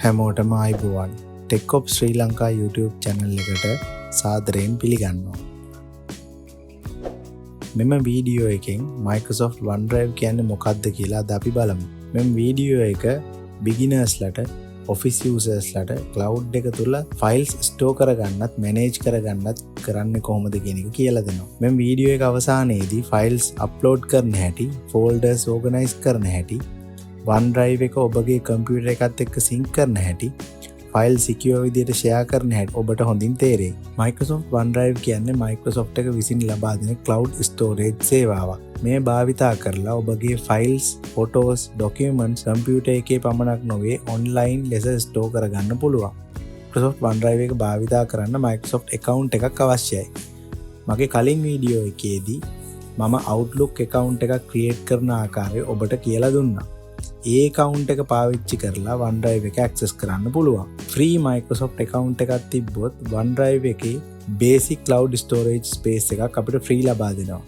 හැමෝටම ආයුබෝවන්. Tech of Sri Lanka YouTube channel එකට සාදරයෙන් පිළිගන්නවා. මෙම වීඩියෝ එකෙන් Microsoft OneDrive කියන්නේ මොකක්ද කියලා අද අපි බලමු. මෙම වීඩියෝ එක beginnersලට, office usersලට cloud එක තුල files store කරගන්නත්, manage කරගන්නත් කරන්නේ කොහොමද කියන එක කියලා දෙනවා. මෙම වීඩියෝ එක අවසානයේදී files upload කරන හැටි, folders organize කරන හැටි, OneDrive එක ඔබගේ කම්පියුටර් එකත් එක්ක sync කරන හැටි, ෆයිල් සිකියුර් විදිහට ෂෙයා කරන හැටි ඔබට හොඳින් තේරෙයි. Microsoft OneDrive කියන්නේ Microsoft එක විසින් ලබා දෙන cloud storage සේවාවක්. මේ භාවිතා කරලා ඔබගේ files, photos, documents කම්පියුටර් එකේ පමණක් නොවේ online ලෙස store කරගන්න පුළුවන්. Microsoft OneDrive එක භාවිතා කරන්න Microsoft account එකක් අවශ්‍යයි. මගේ කලින් වීඩියෝ එකේදී මම Outlook account එකක් create කරන ආකාරය ඔබට කියලා දුන්නා. ඒ account එක පාවිච්චි කරලා OneDrive එක access කරන්න පුළුවන්. Free Microsoft account එකක් තිබ්බොත් OneDrive එකේ basic cloud storage space එකක් අපිට free ලබා දෙනවා.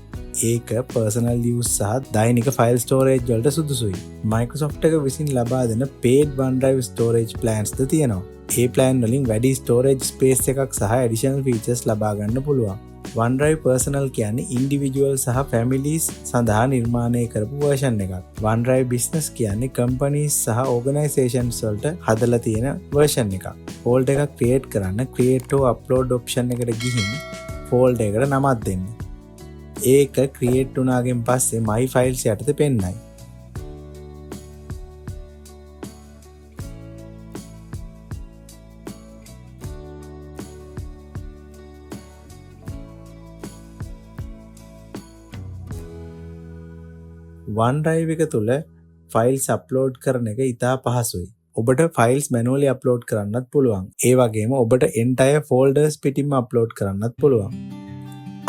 ඒක personal use සහ දෛනික file storage වලට සුදුසුයි. Microsoft එක විසින් ලබා දෙන paid OneDrive storage plans ද තියෙනවා. ඒ plan වලින් වැඩි storage space එකක් සහ additional features ලබා ගන්න පුළුවන්. OneDrive Personal කියන්නේ individual සහ families සඳහා නිර්මාණය කරපු version එකක්. OneDrive Business කියන්නේ companies සහ organizations වලට හදලා තියෙන version එකක්. folder එකක් create කරන්න create to upload option එකට ගිහින් folder එකට නමක් දෙන්න. ඒක create වුණාගෙන් පස්සේ my files යටතේ පෙන්නයි. OneDrive එක තුල files upload කරන එක ඉතා පහසුයි. ඔබට files manually upload කරන්නත් පුළුවන්. ඒ වගේම ඔබට entire folders පිටින්ම upload කරන්නත් පුළුවන්.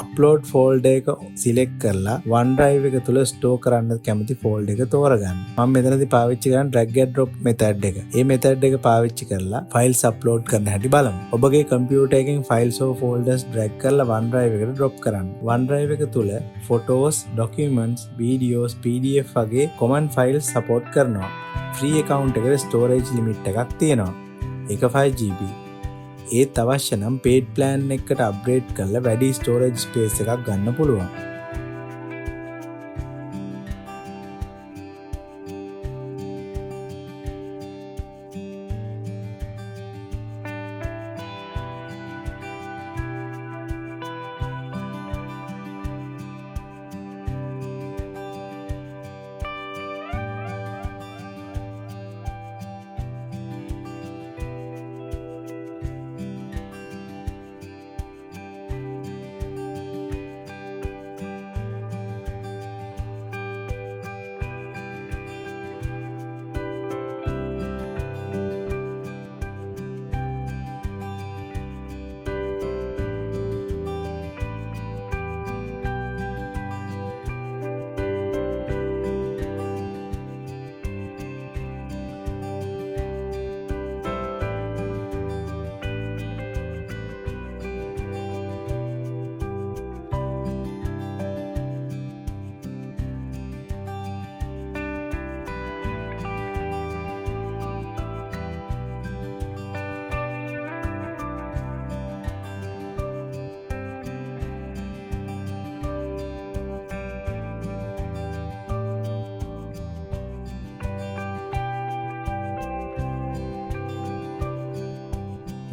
upload folder එක select කරලා OneDrive එක තුල store කරන්න කැමති folder එක තෝරගන්න. මම මෙතනදී පාවිච්චි කරන drag and drop method එක. මේ method එක පාවිච්චි කරලා files upload කරන්න හැටි බලමු. ඔබගේ කම්පියුටර් එකෙන් files or folders drag කරලා OneDrive එකට drop කරන්න. OneDrive එක තුල photos, documents, videos, PDF වගේ common files support කරනවා. free account එකට storage limit එකක් තියෙනවා. ඒක 5GB. ඒත් අවශ්‍ය නම් paid plan එකකට upgrade කරලා වැඩි storage space එකක් ගන්න පුළුවන්.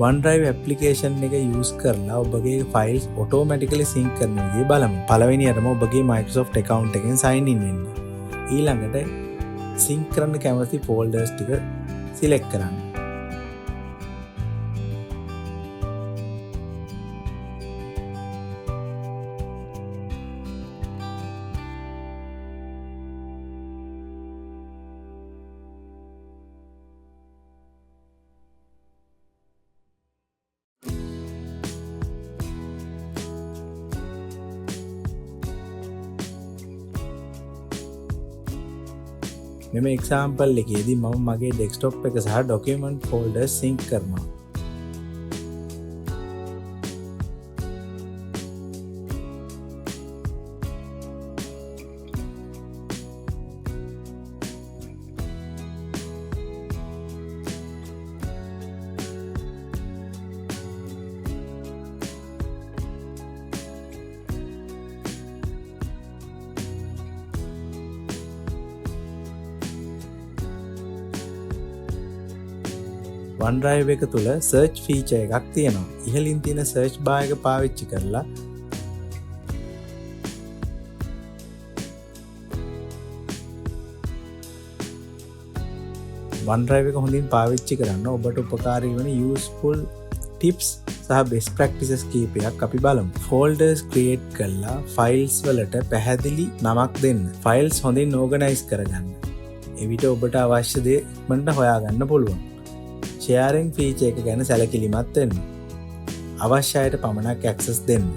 OneDrive application එක use කරලා ඔබගේ files automatically sync කරන විදිහ බලමු. පළවෙනියටම ඔබගේ Microsoft account එකෙන් sign in වෙන්න. ඊළඟට sync කරන්න කැමති folders ටික select කරන්න. මෙම එක්සාම්පල් එකේදී මම මගේ ඩෙස්ක්ටොප් එක සහ ඩොකියුමන්ට් ෆෝල්ඩර්ස් සින්ක් කරනවා. OneDrive එක තුල search feature එකක් තියෙනවා. ඉහළින් තියෙන search bar එක පාවිච්චි කරලා OneDrive එක හොඳින් පාවිච්චි කරන්න ඔබට උපකාරී වෙන useful tips සහ best practices කීපයක් අපි බලමු. folders create කරලා files වලට පැහැදිලි නමක් දෙන්න. files හොඳින් organize කරගන්න. එවිට ඔබට අවශ්‍ය දේ ඉක්මනට හොයාගන්න පුළුවන්. sharing feature එක ගැන සැලකිලිමත් වෙන්න. අවශ්‍ය අයට පමණක් access දෙන්න.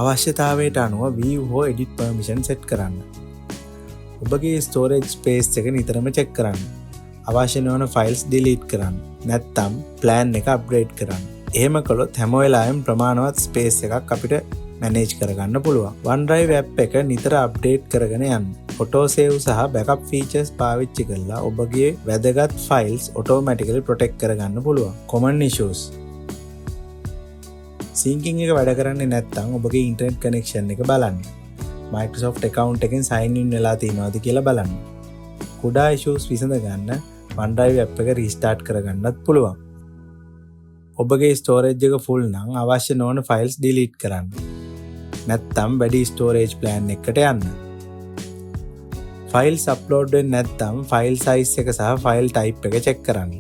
අවශ්‍යතාවයට අනුව view හෝ edit permission set කරන්න. ඔබගේ storage space එක නිතරම check කරන්න. අවශ්‍ය නොවන files delete කරන්න. නැත්නම් plan එක upgrade කරන්න. එහෙම කළොත් හැම වෙලාවෙම ප්‍රමාණවත් space එකක් අපිට manage කරගන්න පුළුවන්. OneDrive app එක නිතර update කරගෙන යන්න. auto save සහ backup features පාවිච්චි කරලා ඔබගේ වැදගත් files automatically protect කරගන්න පුළුවන්. common issues. syncing එක වැඩ කරන්නේ නැත්නම් ඔබගේ internet connection එක බලන්න. Microsoft account එකෙන් sign in වෙලා තියෙනවද කියලා බලන්න. කුඩා issues විසඳ ගන්න OneDrive app එක restart කරගන්නත් පුළුවන්. ඔබගේ storage එක full නම් අවශ්‍ය නොවන files delete කරන්න. නැත්නම් වැඩි storage plan එකකට යන්න. files upload වෙන්නේ නැත්නම් file size එක සහ file type එක check කරන්න.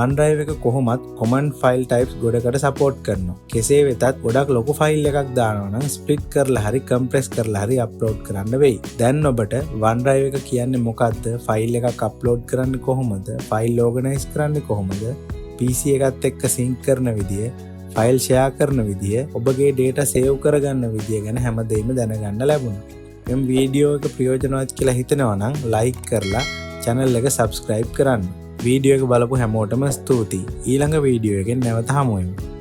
OneDrive එක කොහොමත් common file types ගොඩකට support කරනවා. කෙසේ වෙතත් ගොඩක් ලොකු file එකක් දානවා නම් split කරලා හරි compress කරලා හරි upload කරන්න වෙයි. දැන් ඔබට OneDrive එක කියන්නේ මොකද්ද? file එකක් upload කරන්නේ කොහොමද? file organize කරන්නේ කොහොමද? PC එකත් එක්ක sync කරන විදිය, file share කරන විදිය, ඔබගේ data save කරගන්න විදිය ගැන හැමදේම දැනගන්න ලැබුණා. මේ වීඩියෝ එක ප්‍රයෝජනවත් කියලා හිතෙනවා නම් like කරලා channel එක subscribe කරන්න. වීඩියෝ එක බලපු හැමෝටම ස්තුතියි. ඊළඟ වීඩියෝ එකෙන් නැවත හමු වෙමු.